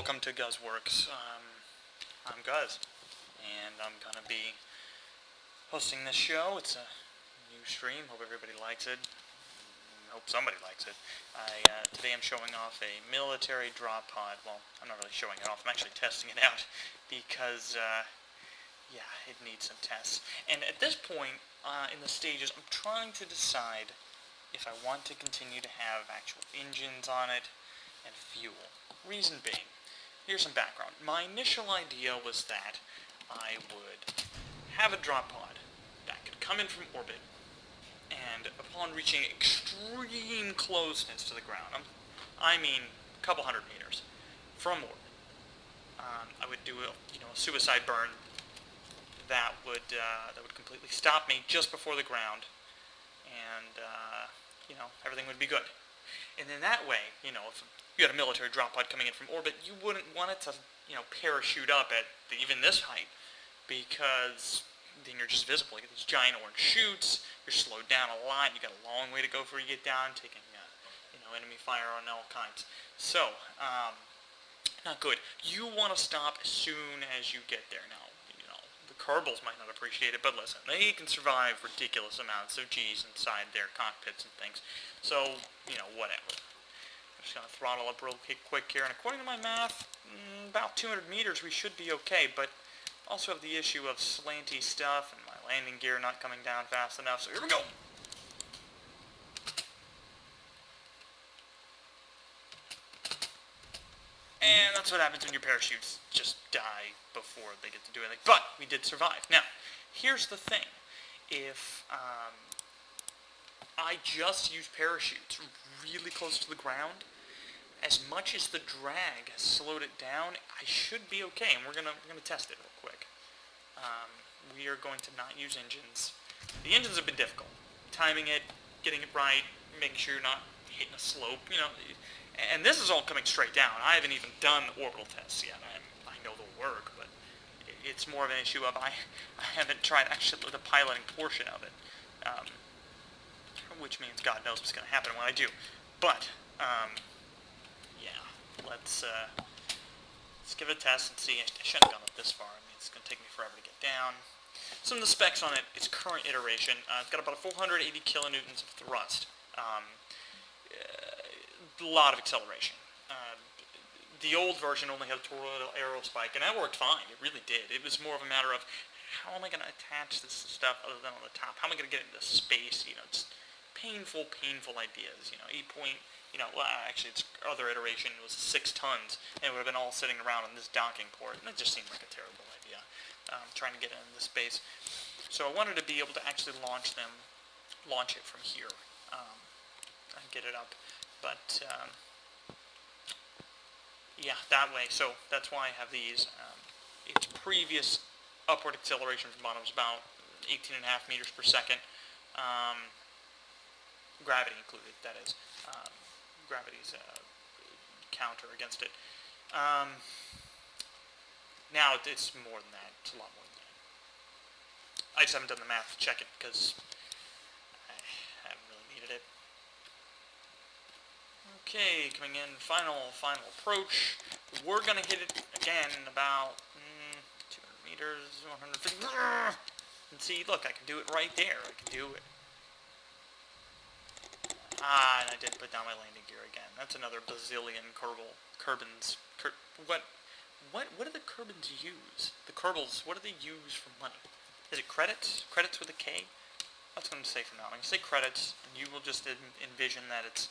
welcome to Guzworks. I'm Guz, and I'm gonna be hosting this show. It's a new stream. Hope everybody likes it. Hope somebody likes it. Today I'm showing off a military drop pod. Well, I'm not really showing it off. I'm actually testing it out because, yeah, it needs some tests. And at this point in the stages, I'm trying to decide if I want to continue to have actual engines on it and fuel. Reason being, here's some background. My initial idea was that I would have a drop pod that could come in from orbit, and upon reaching extreme closeness to the ground, I mean a couple hundred meters from orbit, I would do a suicide burn that would completely stop me just before the ground, and everything would be good. And in that way, if you had a military drop pod coming in from orbit, you wouldn't want it to, parachute up at even this height, because then you're just visible. You get these giant orange chutes, you're slowed down a lot, you got a long way to go before you get down, taking, enemy fire on all kinds. So, not good. You want to stop as soon as you get there. Now, the Kerbals might not appreciate it, but listen, they can survive ridiculous amounts of G's inside their cockpits and things. So, whatever. I'm just going to throttle up real quick here, and according to my math, about 200 meters we should be okay, but also have the issue of slanty stuff and my landing gear not coming down fast enough, so here we go! And that's what happens when your parachutes just die before they get to do anything. But we did survive. Now, here's the thing. If I just use parachutes really close to the ground, as much as the drag has slowed it down, I should be okay. And we're gonna test it real quick. We are going to not use engines. The engines have been difficult. Timing it, getting it right, making sure you're not hitting a slope, And this is all coming straight down. I haven't even done orbital tests yet. I know they'll work, but it's more of an issue of I haven't tried actually the piloting portion of it, which means God knows what's going to happen when I do. But yeah, let's give it a test and see. I shouldn't have gone up this far. I mean, it's going to take me forever to get down. Some of the specs on it, its current iteration, it's got about 480 kilonewtons of thrust. A lot of acceleration. The old version only had a torpedo arrow spike, and that worked fine. It really did. It was more of a matter of how am I going to attach this stuff other than on the top? How am I going to get it into space? Just painful ideas. 8 point. Well, actually, its other iteration was 6 tons, and it would have been all sitting around on this docking port, and it just seemed like a terrible idea. Trying to get it into space. So I wanted to be able to actually launch it from here, and get it up. But, yeah, that way. So that's why I have these. Its previous upward acceleration from bottom was about 18.5 meters per second. Gravity included, that is. Gravity's counter against it. Now it's more than that. It's a lot more than that. I just haven't done the math to check it because I haven't really needed it. Okay, coming in, final approach. We're going to hit it again about 200 meters, 150. And see, look, I can do it right there. I can do it. And I didn't put down my landing gear again. That's another bazillion Kerbals. What do the Kerbals use? The Kerbals, what do they use for money? Is it credits? Credits with a K? That's what I'm going to say for now. I'm going to say credits, and you will just envision that it's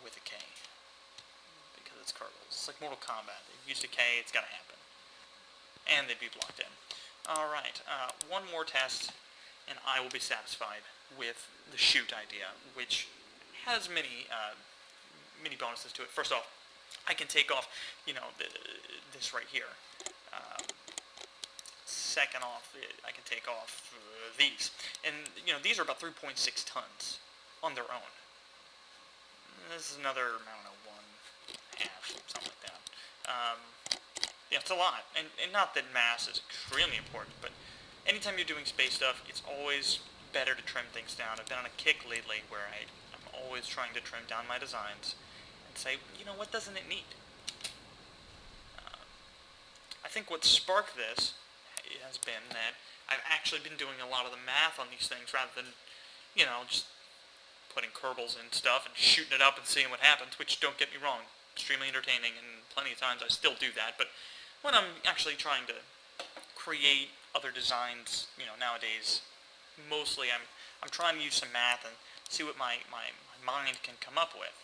with a K, because it's Kerbals. It's like Mortal Kombat. They've used a K, it's got to happen. And they'd be blocked in. Alright, one more test, and I will be satisfied with the chute idea, which has many bonuses to it. First off, I can take off, this right here. Second off, I can take off these. And, these are about 3.6 tons on their own. This is another, I don't know, 1/2, something like that. Yeah, it's a lot. And not that mass is extremely important, but anytime you're doing space stuff, it's always better to trim things down. I've been on a kick lately where I'm always trying to trim down my designs and say, what doesn't it need? I think what sparked this has been that I've actually been doing a lot of the math on these things rather than, just putting Kerbals in stuff and shooting it up and seeing what happens, which, don't get me wrong, extremely entertaining, and plenty of times I still do that, but when I'm actually trying to create other designs, nowadays, mostly I'm trying to use some math and see what my mind can come up with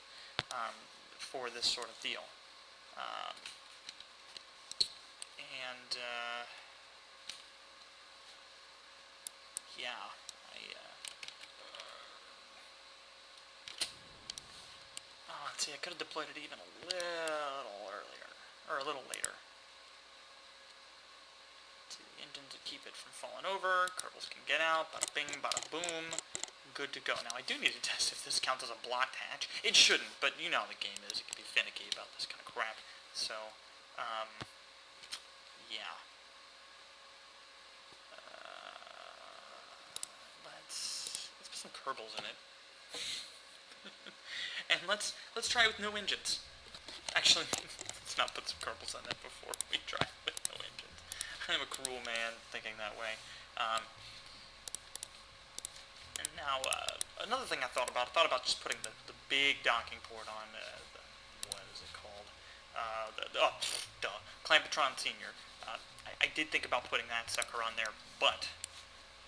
for this sort of deal. Yeah, let's see, I could have deployed it even a little earlier, or a little later. See, the engines would keep it from falling over, Kerbals can get out, bada bing, bada boom, good to go. Now, I do need to test if this counts as a blocked hatch. It shouldn't, but you know how the game is, it can be finicky about this kind of crap. So, yeah. Let's put some Kerbals in it. And let's try with no engines. Actually, let's not put some Kerbals in it before we try with no engines. I'm a cruel man thinking that way. And now, another thing I thought about just putting the big docking port on, what is it called? Clampetron Senior. I did think about putting that sucker on there, but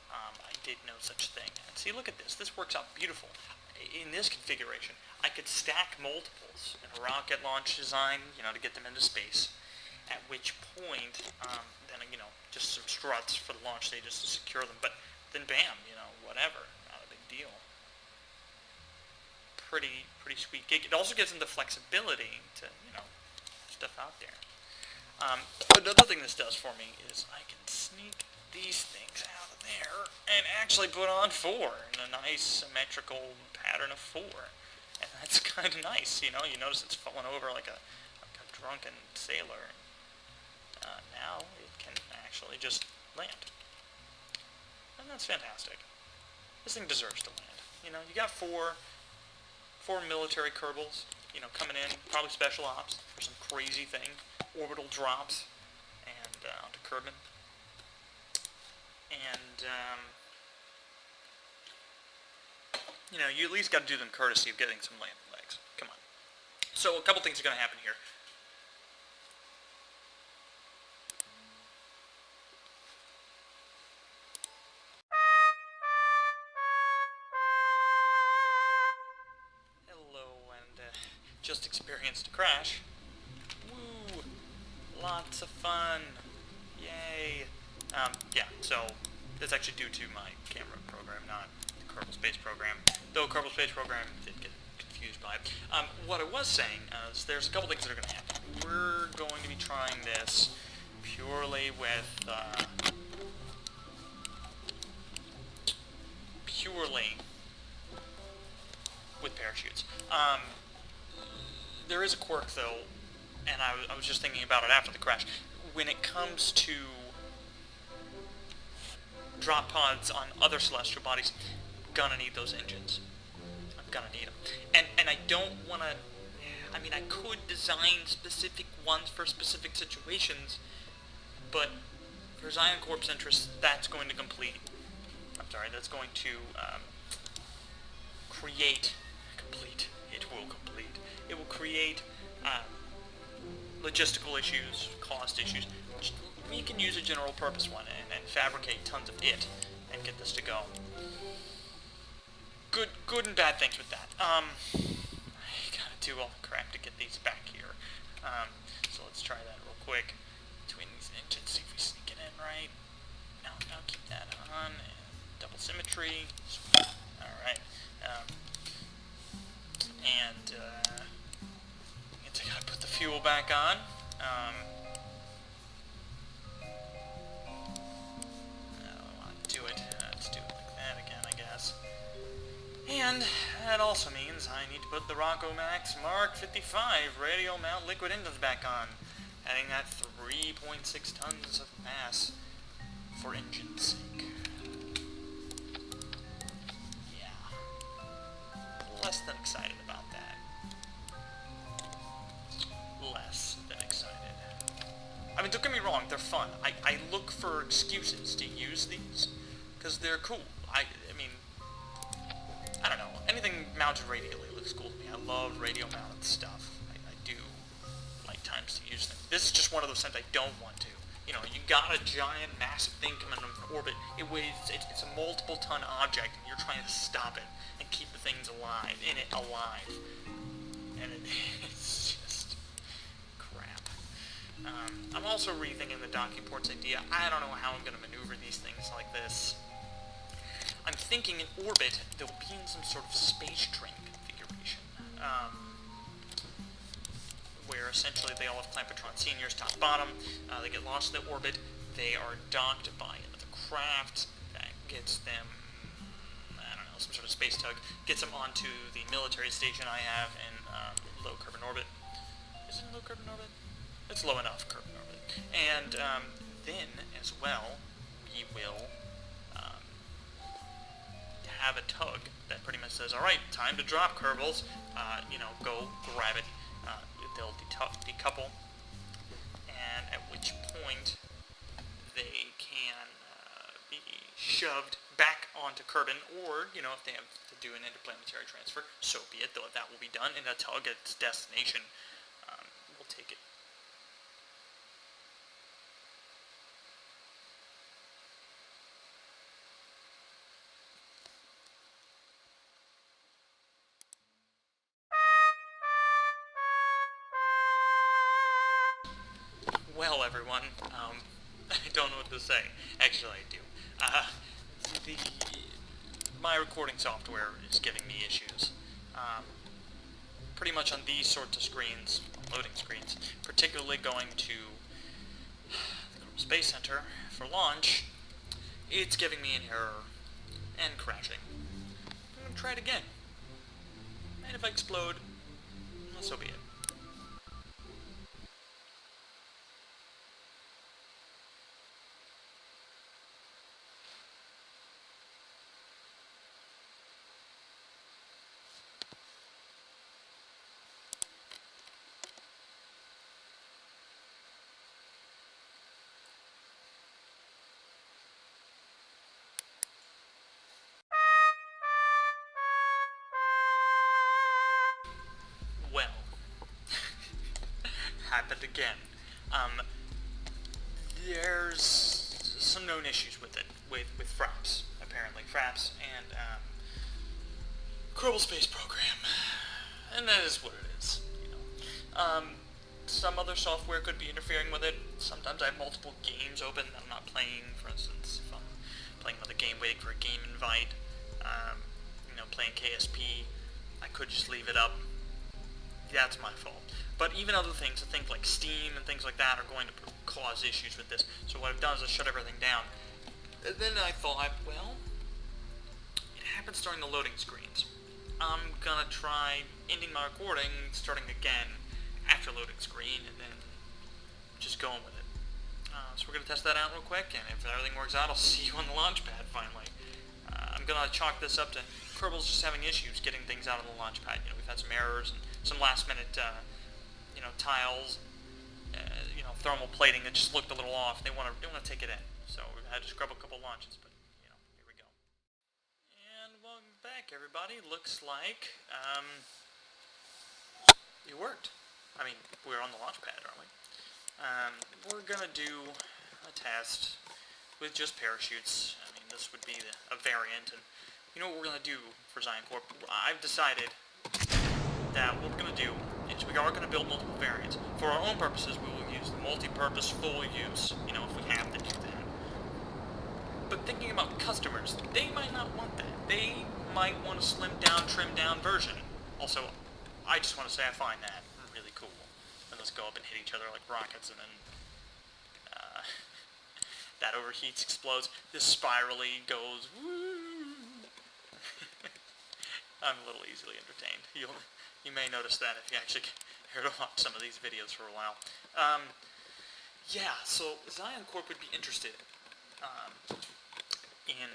I did no such thing. And see, look at this. This works out beautiful. In this configuration, I could stack multiples in a rocket launch design, to get them into space. At which point, then, just some struts for the launch stages to secure them. But then, bam, whatever. Not a big deal. Pretty sweet gig. It also gives them the flexibility to, stuff out there. Another thing this does for me is I can sneak these things out of there and actually put on 4 in a nice symmetrical pattern of 4. And that's kind of nice, you notice it's falling over like a drunken sailor. Now it can actually just land. And that's fantastic. This thing deserves to land. You got four military Kerbals, coming in, probably special ops for some crazy thing, orbital drops, and onto Kerbin. And, you at least got to do them courtesy of getting some landing legs. Come on. So a couple things are going to happen here. Just experienced a crash. Woo! Lots of fun. Yay. Yeah, so that's actually due to my camera program, not the Kerbal Space program. Though Kerbal Space program did get confused by it. What I was saying is there's a couple things that are going to happen. We're going to be trying this purely with, parachutes. There is a quirk, though, and I was just thinking about it after the crash. When it comes to drop pods on other celestial bodies, I'm gonna need those engines. I'm gonna need them. And I don't want to... I mean, I could design specific ones for specific situations, but for Zion Corp's interests, that's going to complete... that's going to It will create logistical issues, cost issues. We can use a general purpose one and fabricate tons of it and get this to go. Good and bad things with that. I gotta do all the crap to get these back here. So let's try that real quick. Between these engines, see if we sneak it in right. Now keep that on. And double symmetry. Alright. I gotta put the fuel back on. I don't want to do it. Let's do it like that again, I guess. And that also means I need to put the Rockomax Mark 55 radial mount liquid engines back on, adding that 3.6 tons of mass for engine's sake. Yeah. Less than excited about that. Less than excited. I mean, don't get me wrong, I look for excuses to use these, because they're cool. I mean, I don't know, anything mounted radially looks cool to me. I love radio mounted stuff. I do like times to use them. This is just one of those times I don't want to. You know, you got a giant, massive thing coming in orbit. It weighs, it's a multiple ton object, and you're trying to stop it and keep the things alive, and it's just crap. I'm also rethinking the docking ports idea. I don't know how I'm going to maneuver these things like this. I'm thinking in orbit, they'll be in some sort of space train configuration. Where essentially they all have Clampetron Seniors top bottom. They get lost in the orbit. They are docked by another craft that gets them, I don't know, some sort of space tug, gets them onto the military station I have in low carbon orbit. Is it in low carbon orbit? It's low enough carbon orbit. And then, as well, we will have a tug that pretty much says, alright, time to drop, Kerbals. Go grab it. They'll decouple, and at which point they can be shoved back onto Kerbin, or, if they have to do an interplanetary transfer, so be it, though that will be done, and a tug at its destination will take it. Well, everyone, I don't know what to say. Actually, I do. My recording software is giving me issues. Pretty much on these sorts of screens, loading screens, particularly going to the Space Center for launch, it's giving me an error and crashing. I'm going to try it again. And if I explode, well, so be it. Well, happened again. There's some known issues with it, with Fraps, apparently. Fraps and Kerbal Space Program. And that is what it is, Some other software could be interfering with it. Sometimes I have multiple games open that I'm not playing. For instance, if I'm playing another game, waiting for a game invite, playing KSP, I could just leave it up. That's my fault. But even other things, I think like Steam and things like that are going to cause issues with this. So what I've done is I shut everything down. And then I thought, well, it happens during the loading screens. I'm gonna try ending my recording, starting again after loading screen, and then just going with it. So we're gonna test that out real quick, and if everything works out, I'll see you on the launch pad finally. I'm gonna chalk this up to Kerbals just having issues getting things out of the launch pad. We've had some errors and some last-minute, tiles, thermal plating that just looked a little off. They want to take it in, so we've had to scrub a couple launches, but here we go. And welcome back, everybody. Looks like it worked. I mean, we're on the launch pad, aren't we? We're gonna do a test with just parachutes. I mean, this would be a variant, and you know what we're gonna do for Zion Corp? I've decided that what we're gonna do is we are gonna build multiple variants. For our own purposes, we will use the multi-purpose full use, if we have to do that. But thinking about customers, they might not want that. They might want a slimmed down, trimmed down version. Also, I just want to say I find that really cool. And let's go up and hit each other like rockets, and then that overheats, explodes. This spirally goes woo. I'm a little easily entertained. You may notice that if you actually care to watch some of these videos for a while. So Zion Corp would be interested in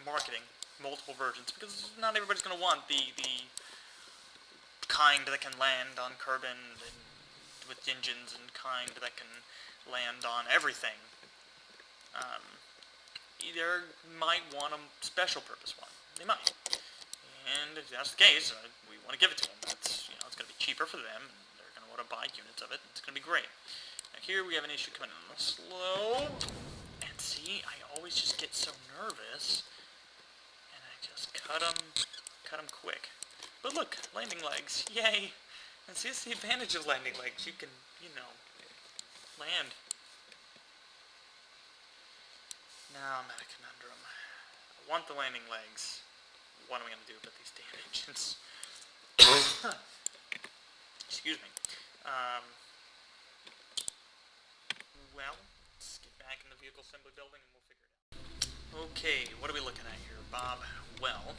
marketing multiple versions, because not everybody's going to want the kind that can land on Kerbin and with engines, and kind that can land on everything, Either might want a special purpose one. They might. And if that's the case, we want to give it to them. It's going to be cheaper for them, and they're going to want to buy units of it. It's going to be great. Now here we have an issue coming in a little slow. And see, I always just get so nervous, and I just cut them quick. But look, landing legs, yay! And see, that's the advantage of landing legs. You can, land. Now I'm at a conundrum. I want the landing legs. What am I going to do about these damn engines? Excuse me. Well, let's get back in the vehicle assembly building and we'll figure it out. Okay, what are we looking at here, Bob? Well,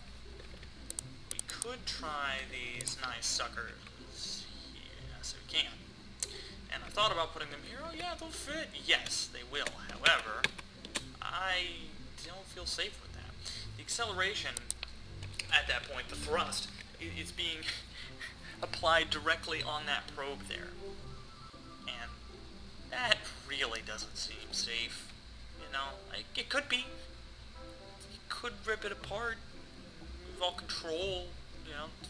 we could try these nice suckers. Yes, we can. And I thought about putting them here. Oh yeah, they'll fit. Yes, they will. However, I don't feel safe with that. The acceleration at that point, the thrust, is being applied directly on that probe there. And that really doesn't seem safe. It could be. You could rip it apart. With all control,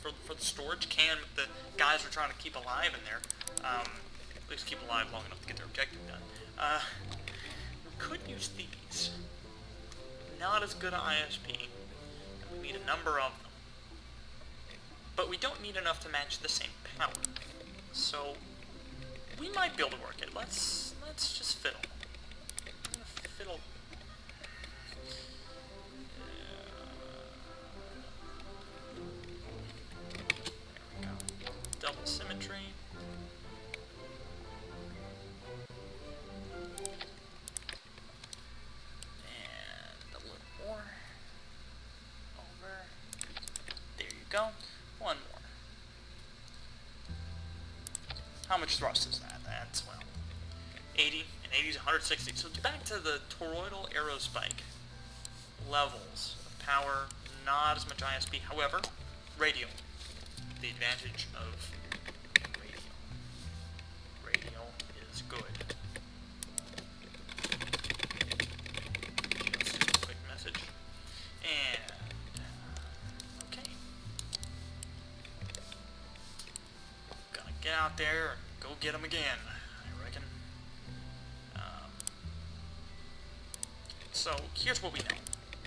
for the storage can the guys are trying to keep alive in there. At least keep alive long enough to get their objective done. We could use these. Not as good an ISP. We need a number of them. But we don't need enough to match the same power. So we might be able to work it. Let's just fiddle. I'm gonna fiddle. There we go. Double symmetry. Go. One more. How much thrust is that? That's, 80, and 80 is 160. So back to the toroidal aerospike levels of power, not as much ISP. However, radial. The advantage of radial. Radial is good. Just a quick message. And get out there and go get them again, I reckon. So here's what we know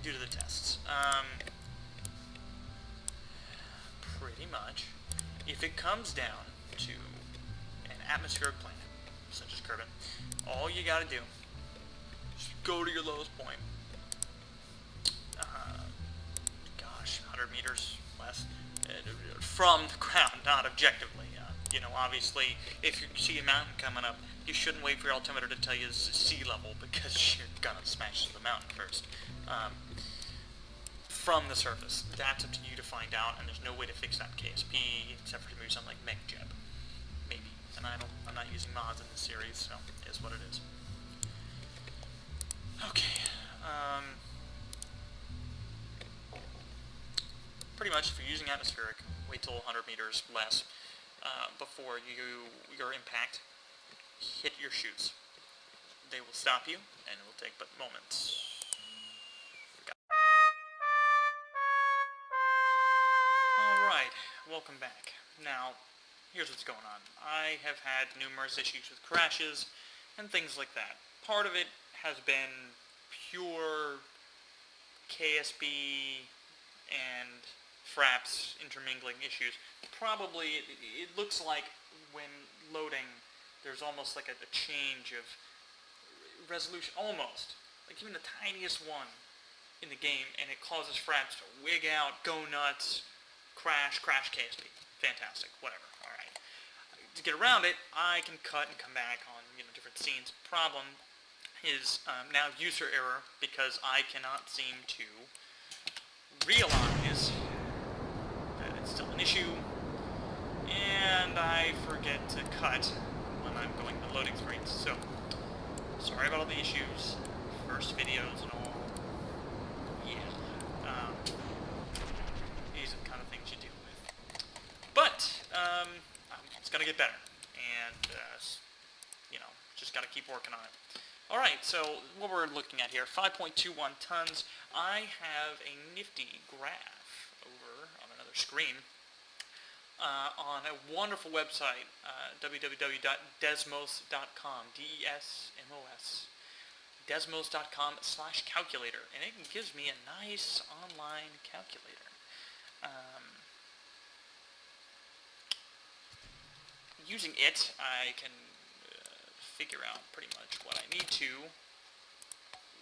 due to the tests. Pretty much, if it comes down to an atmospheric planet, such as Kerbin, all you gotta do is go to your lowest point. 100 meters less from the ground, not objectively. Obviously, if you see a mountain coming up, you shouldn't wait for your altimeter to tell you it's sea level because you're gonna smash the mountain first. From the surface, that's up to you to find out, and there's no way to fix that KSP except for to maybe something like MechJeb, maybe. And I'm not using mods in this series, so it is what it is. Okay. Pretty much, if you're using atmospheric, wait till 100 meters less. Before your impact hit your chutes. They will stop you, and it will take but moments. Alright, welcome back. Now, here's what's going on. I have had numerous issues with crashes and things like that. Part of it has been pure KSP and fraps intermingling issues. Probably, it looks like when loading, there's almost like a change of resolution, almost. Like even the tiniest one in the game, and it causes fraps to wig out, go nuts, crash KSP. Fantastic, whatever, alright. To get around it, I can cut and come back on different scenes. Problem is now user error, because I cannot seem to realize that it's still an issue, and I forget to cut when I'm going to loading screens. So, sorry about all the issues, first videos and all. Yeah, these are the kind of things you deal with. But, it's gonna get better, and, just gotta keep working on it. Alright, so what we're looking at here, 5.21 tons. I have a nifty graph over on another screen on a wonderful website, www.desmos.com, D-E-S-M-O-S, desmos.com/calculator, and it gives me a nice online calculator. Using it, I can figure out pretty much what I need to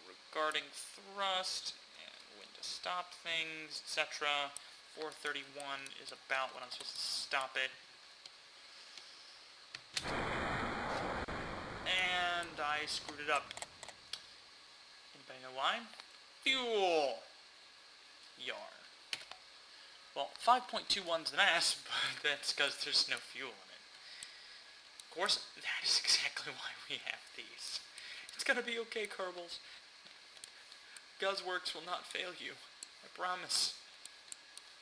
regarding thrust and when to stop things, etc. 431 is about when I'm supposed to stop it. And I screwed it up. Anybody know why? Fuel! Yar. Well, 5.21's the mass, but that's because there's no fuel in it. Of course, that is exactly why we have these. It's gonna be okay, Kerbals. Guzworks will not fail you. I promise.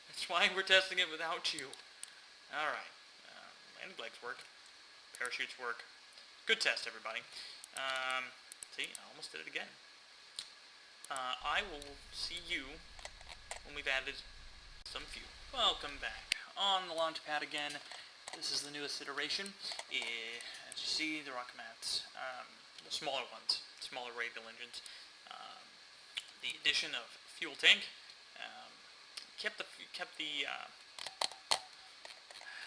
That's why we're testing it without you. Alright. Landing legs work. Parachutes work. Good test, everybody. See, I almost did it again. I will see you when we've added some fuel. Welcome back. On the launch pad again. This is the newest iteration. As you see, the rocket mats, the smaller ones, smaller radial engines. The addition of fuel tank, kept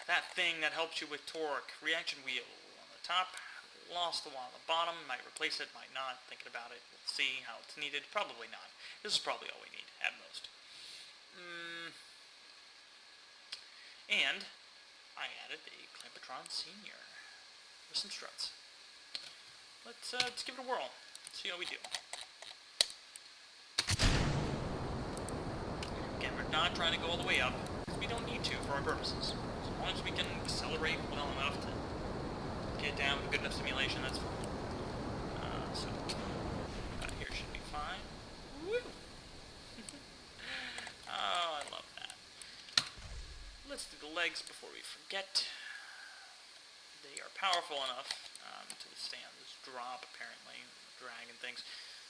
that thing that helps you with torque, reaction wheel on the top, lost the one on the bottom, might replace it, might not, thinking about it, we'll see how it's needed, probably not. This is probably all we need, at most. And I added a Clampetron Senior with some struts. Let's give it a whirl, let's see how we do. Again, we're not trying to go all the way up, because we don't need to for our purposes. As long as we can accelerate well enough to get down with good enough simulation, that's fine. So, here should be fine. Woo! Oh, I love that. Let's do the legs before we forget. They are powerful enough to withstand this drop, apparently, drag and things.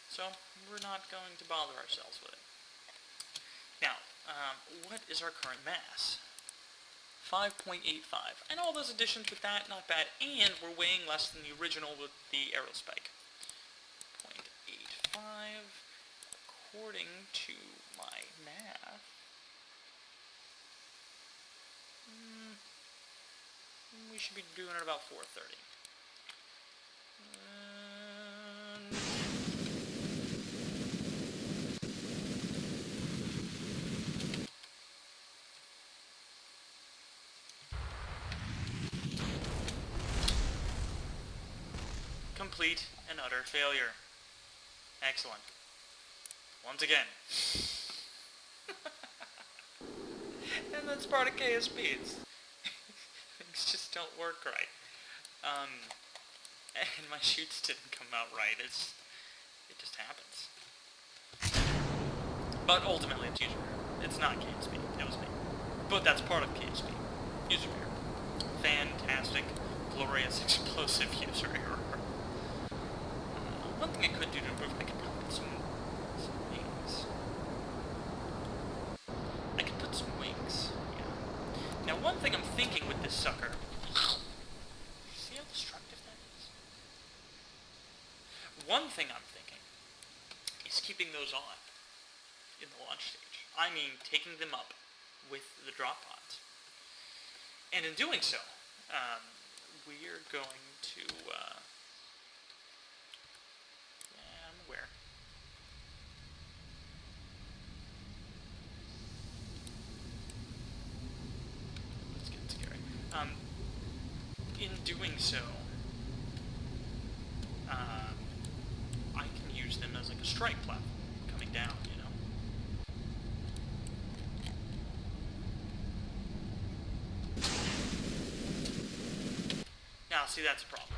So, we're not going to bother ourselves with it. Now, what is our current mass? 5.85. And all those additions with that, not bad. And we're weighing less than the original with the aerospike. 0.85. According to my math, we should be doing it about 430. Complete and utter failure. Excellent. Once again. And that's part of KSP. Things just don't work right. And my shoots didn't come out right. It just happens. But ultimately it's user error. It's not KSP. It was me. But that's part of KSP. User error. Fantastic, glorious, explosive user error. One thing I could do to improve, I could probably put some wings. I could put some wings, yeah. Now one thing I'm thinking with this sucker, see how destructive that is? One thing I'm thinking is keeping those on in the launch stage. I mean, taking them up with the drop pods. And in doing so, we're going to, where? Let's get scary. In doing so, I can use them as like a strike platform coming down, you know. Now, see, that's a problem.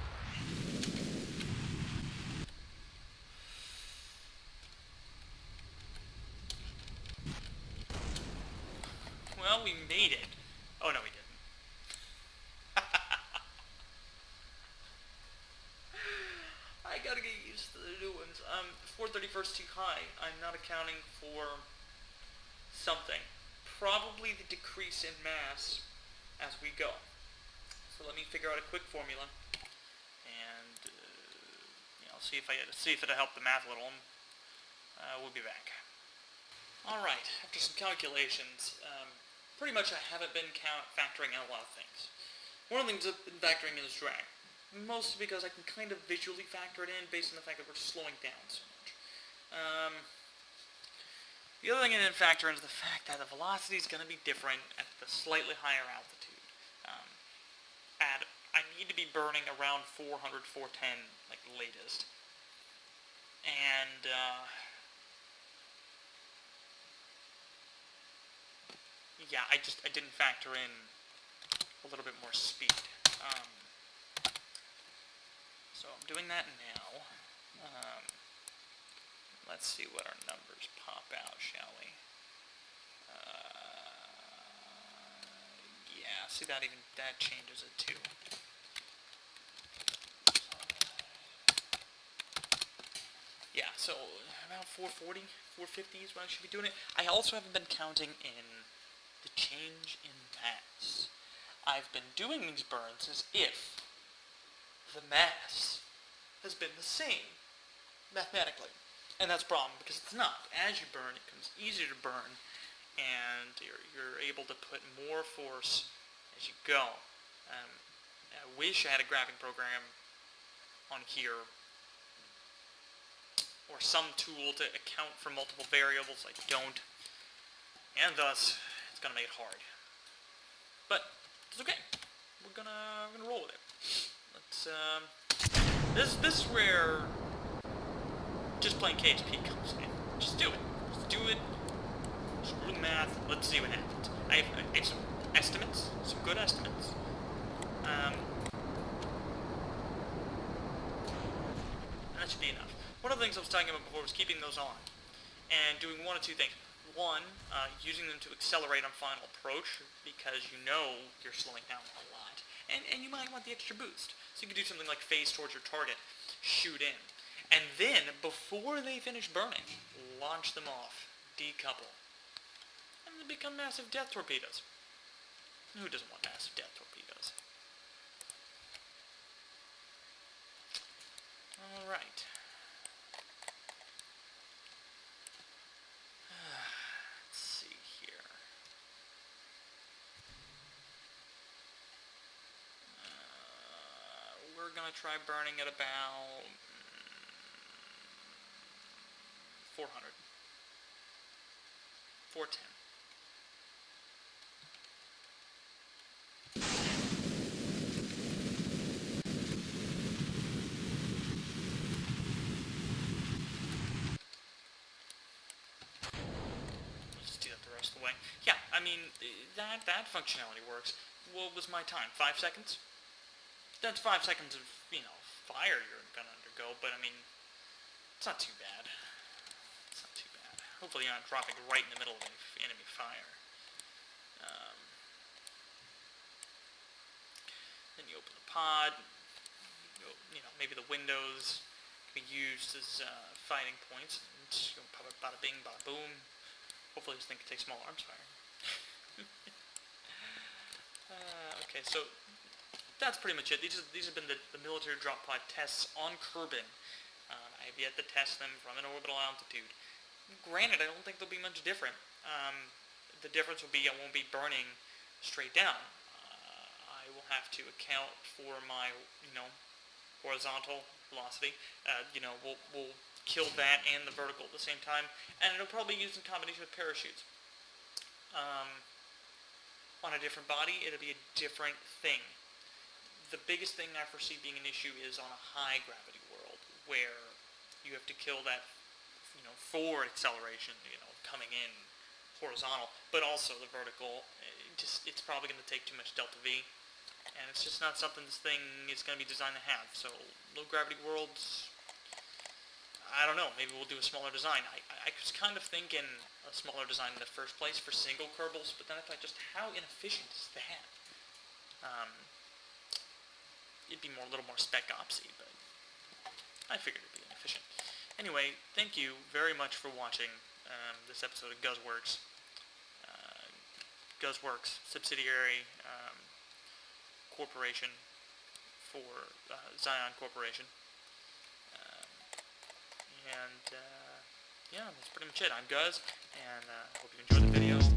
Well, we made it. Oh, no, we didn't. I gotta get used to the new ones. 431st too high. I'm not accounting for something. Probably the decrease in mass as we go. So let me figure out a quick formula, and I'll see if it'll help the math a little. We'll be back. All right. After some calculations, pretty much I haven't been factoring in a lot of things. One of the things I've been factoring in is drag, mostly because I can kind of visually factor it in based on the fact that we're slowing down so much. The other thing I didn't factor in is the fact that the velocity is going to be different at the slightly higher altitude. I need to be burning around 400, 410, like the latest. And, yeah, I didn't factor in a little bit more speed. So I'm doing that now. Let's see what our numbers pop out, shall we? Yeah, see that changes it too. Yeah, so about 440, 450 is when I should be doing it. I also haven't been counting in the change in mass. I've been doing these burns as if the mass has been the same mathematically. And that's a problem because it's not. As you burn, it becomes easier to burn, and you're able to put more force as you go. I wish I had a graphing program on here or some tool to account for multiple variables. I don't, and thus it's gonna make it hard. But it's okay. We're gonna roll with it. Let's this is where just playing KSP comes in. Just do it. Just do it. Screw the math. Let's see what happens. I have some estimates, some good estimates. And that should be enough. One of the things I was talking about before was keeping those on and doing one of two things. One, using them to accelerate on final approach because you know you're slowing down a lot. And you might want the extra boost. So you can do something like phase towards your target, shoot in. And then, before they finish burning, launch them off, decouple. And they become massive death torpedoes. Who doesn't want massive death torpedoes? Alright. Let's see here. We're going to try burning at about 400. 410. Let's just do that the rest of the way. Yeah, I mean, that functionality works. What was my time? 5 seconds? That's 5 seconds of, fire you're going to undergo, but I mean, it's not too bad. It's not too bad. Hopefully you're not dropping right in the middle of enemy fire. Then you open the pod. Maybe the windows can be used as fighting points. And bada bing, bada boom. Hopefully this thing can take small arms fire. Okay, so that's pretty much it. These have been the military drop pod tests on Kerbin. I have yet to test them from an orbital altitude. Granted, I don't think they'll be much different. The difference will be I won't be burning straight down. I will have to account for my, horizontal velocity. We'll kill that and the vertical at the same time, and it'll probably be used in combination with parachutes. On a different body, it'll be a different thing. The biggest thing I foresee being an issue is on a high gravity world, where you have to kill that, forward acceleration, coming in horizontal, but also the vertical. It's probably going to take too much delta V, and it's just not something this thing is going to be designed to have. So low gravity worlds, I don't know, maybe we'll do a smaller design. I was kind of thinking a smaller design in the first place for single Kerbals, but then I thought, just how inefficient is that? It'd be a little more spec opsy, but I figured it'd be inefficient. Anyway, thank you very much for watching this episode of Guzworks. Guzworks, subsidiary corporation for Zion Corporation. Yeah, that's pretty much it. I'm Guz, and hope you enjoyed the video.